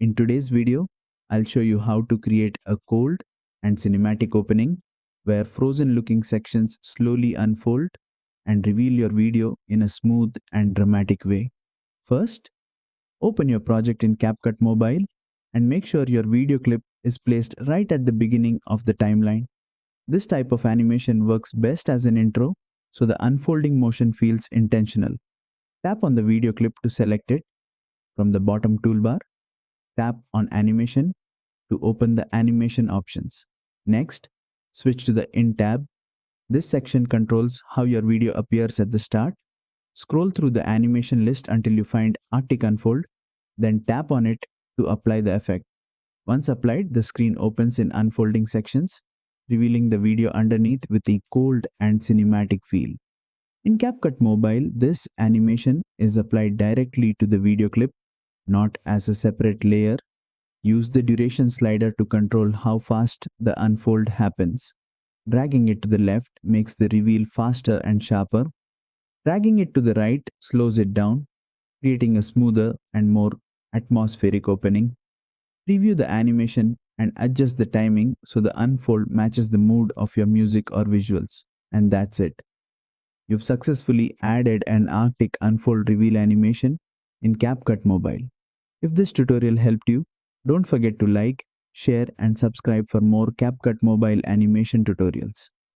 In today's video, I'll show you how to create a cold and cinematic opening where frozen looking sections slowly unfold and reveal your video in a smooth and dramatic way. First, open your project in CapCut Mobile and make sure your video clip is placed right at the beginning of the timeline. This type of animation works best as an intro, so the unfolding motion feels intentional. Tap on the video clip to select it. From the bottom toolbar, tap on Animation to open the animation options. Next, switch to the In tab. This section controls how your video appears at the start. Scroll through the animation list until you find Arctic Unfold, then tap on it to apply the effect. Once applied, the screen opens in unfolding sections, revealing the video underneath with a cold and cinematic feel. In CapCut Mobile, this animation is applied directly to the video clip, not as a separate layer. Use the duration slider to control how fast the unfold happens. Dragging it to the left makes the reveal faster and sharper. Dragging it to the right slows it down, creating a smoother and more atmospheric opening. Preview the animation and adjust the timing so the unfold matches the mood of your music or visuals. And that's it. You've successfully added an Arctic Unfold reveal animation in CapCut Mobile. If this tutorial helped you, don't forget to like, share and subscribe for more CapCut Mobile animation tutorials.